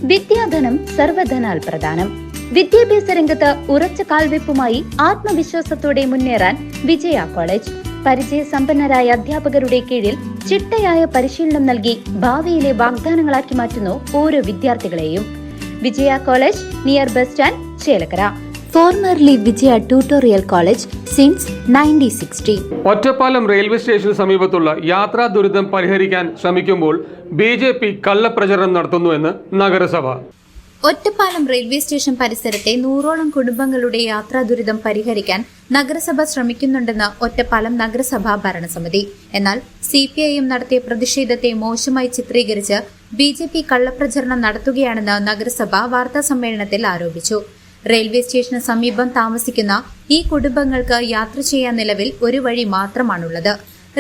വിദ്യാധനം സർവധനാൽ പ്രധാനം. വിദ്യാഭ്യാസ രംഗത്ത് ഉറച്ച കാൽവെപ്പുമായി ആത്മവിശ്വാസത്തോടെ മുന്നേറാൻ വിജയ കോളേജ്. പരിചയസമ്പന്നരായ അധ്യാപകരുടെ കീഴിൽ ചിട്ടയായ പരിശീലനം നൽകി ഭാവിയിലെ വാഗ്ദാനങ്ങളാക്കി മാറ്റുന്നു ഓരോ വിദ്യാർത്ഥികളെയും. Vijaya college, near bus stand, Chelakkara. Formerly Vijaya tutorial college since 1960. Ottapalam railway സ്റ്റേഷന് സമീപത്തുള്ള യാത്രാ ദുരിതം പരിഹരിക്കാൻ ശ്രമിക്കുമ്പോൾ BJP കള്ളപ്രചരണം നടത്തുന്നുവെന്ന് നഗരസഭ. ഒറ്റപ്പാലം റെയിൽവേ സ്റ്റേഷൻ പരിസരത്തെ 100ഓളം കുടുംബങ്ങളുടെ യാത്രാ ദുരിതം പരിഹരിക്കാൻ നഗരസഭ ശ്രമിക്കുന്നുണ്ടെന്ന് ഒറ്റപ്പാലം നഗരസഭാ ഭരണസമിതി. എന്നാൽ CPIM നടത്തിയ പ്രതിഷേധത്തെ മോശമായി ചിത്രീകരിച്ച് BJP കള്ളപ്രചരണം നടത്തുകയാണെന്ന് നഗരസഭ വാർത്താസമ്മേളനത്തിൽ ആരോപിച്ചു. റെയിൽവേ സ്റ്റേഷന് സമീപം താമസിക്കുന്ന ഈ കുടുംബങ്ങൾക്ക് യാത്ര ചെയ്യാൻ നിലവിൽ ഒരു വഴി മാത്രമാണുള്ളത്.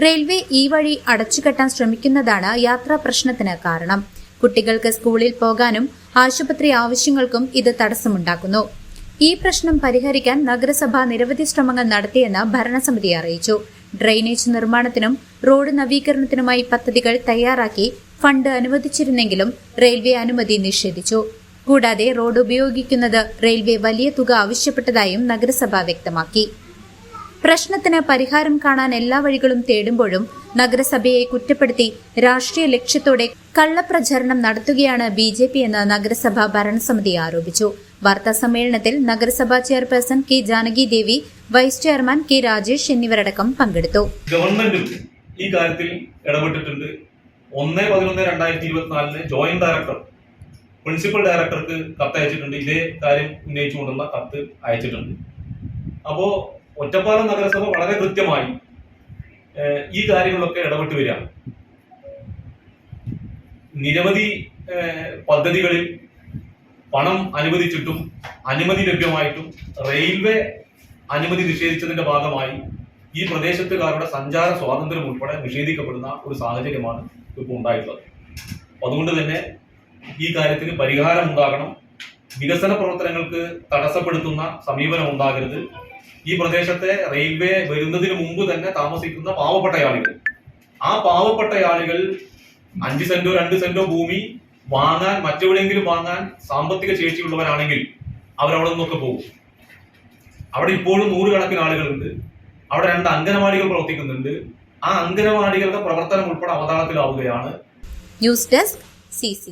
റെയിൽവേ ഈ വഴി അടച്ചുകെട്ടാൻ ശ്രമിക്കുന്നതാണ് യാത്രാ പ്രശ്നത്തിന് കാരണം. കുട്ടികൾക്ക് സ്കൂളിൽ പോകാനും ആശുപത്രി ആവശ്യങ്ങൾക്കും ഇത് തടസ്സമുണ്ടാക്കുന്നു. ഈ പ്രശ്നം പരിഹരിക്കാൻ നഗരസഭ നിരവധി ശ്രമങ്ങൾ നടത്തിയെന്ന് ഭരണസമിതി അറിയിച്ചു. ഡ്രെയിനേജ് നിർമ്മാണത്തിനും റോഡ് നവീകരണത്തിനുമായി പദ്ധതികൾ തയ്യാറാക്കി ഫണ്ട് അനുവദിച്ചിരുന്നെങ്കിലും റെയിൽവേ അനുമതി നിഷേധിച്ചു. കൂടാതെ റോഡ് ഉപയോഗിക്കുന്നത് റെയിൽവേ വലിയ തുക ആവശ്യപ്പെട്ടതായും നഗരസഭ വ്യക്തമാക്കി. പ്രശ്നത്തിന് പരിഹാരം കാണാൻ എല്ലാ വഴികളും തേടുമ്പോഴും നഗരസഭയെ കുറ്റപ്പെടുത്തി രാഷ്ട്രീയ ലക്ഷ്യത്തോടെ കള്ളപ്രചാരണം നടത്തുകയാണ് BJP എന്ന് നഗരസഭ ഭരണസമിതി ആരോപിച്ചു. വാർത്താസമ്മേളനത്തിൽ നഗരസഭാ ചെയർപേഴ്സൺ K. ജാനകി ദേവി, വൈസ് ചെയർമാൻ K. രാജേഷ് എന്നിവരടക്കം പങ്കെടുത്തു. ഗവൺമെന്റും ഈ കാര്യത്തിൽ ഇടപെട്ടിട്ടുണ്ട്. 1/11/2024 ജോയിന്റ് ഡയറക്ടർ പ്രിൻസിപ്പൽ ഡയറക്ടർക്ക് കത്ത് അയച്ചിട്ടുണ്ട്. ഇതേ കാര്യം ഉന്നയിച്ചുകൊണ്ടുള്ള കത്ത് അയച്ചിട്ടുണ്ട്. അപ്പോ ഒറ്റപ്പാലം നഗരസഭ വളരെ കൃത്യമായി ഈ കാര്യങ്ങളൊക്കെ ഇടപെട്ട് വരിക. നിരവധി പദ്ധതികളിൽ പണം അനുവദിച്ചിട്ടും അനുമതി ലഭ്യമായിട്ടും റെയിൽവേ അനുമതി നിഷേധിച്ചതിന്റെ ഭാഗമായി ഈ പ്രദേശത്തുകാരുടെ സഞ്ചാര സ്വാതന്ത്ര്യം ഉൾപ്പെടെ നിഷേധിക്കപ്പെടുന്ന ഒരു സാഹചര്യമാണ് ഇപ്പോൾ ഉണ്ടായിട്ടുള്ളത്. അതുകൊണ്ട് തന്നെ ഈ കാര്യത്തിന് പരിഹാരം ഉണ്ടാകണം. വികസന പ്രവർത്തനങ്ങൾക്ക് തടസ്സപ്പെടുത്തുന്ന സമീപനം ഉണ്ടാകരുത്. ഈ പ്രദേശത്തെ റെയിൽവേ വരുന്നതിന് മുമ്പ് തന്നെ താമസിക്കുന്ന പാവപ്പെട്ട ആളുകൾ, ആ പാവപ്പെട്ട ആളുകൾ 5 സെന്റോ 2 സെന്റോ ഭൂമി വാങ്ങാൻ, മറ്റെവിടെയെങ്കിലും വാങ്ങാൻ സാമ്പത്തിക ശേഷിയുള്ളവരാണെങ്കിൽ അവരവിടെ നിന്നൊക്കെ പോകും. അവിടെ ഇപ്പോഴും 100 കണക്കിന് ആളുകളുണ്ട്. അവിടെ 2 അംഗനവാടികൾ പ്രവർത്തിക്കുന്നുണ്ട്. ആ അംഗനവാടികളുടെ പ്രവർത്തനം ഉൾപ്പെടെ അവതാളത്തിലാവുകയാണ്. News desk CC.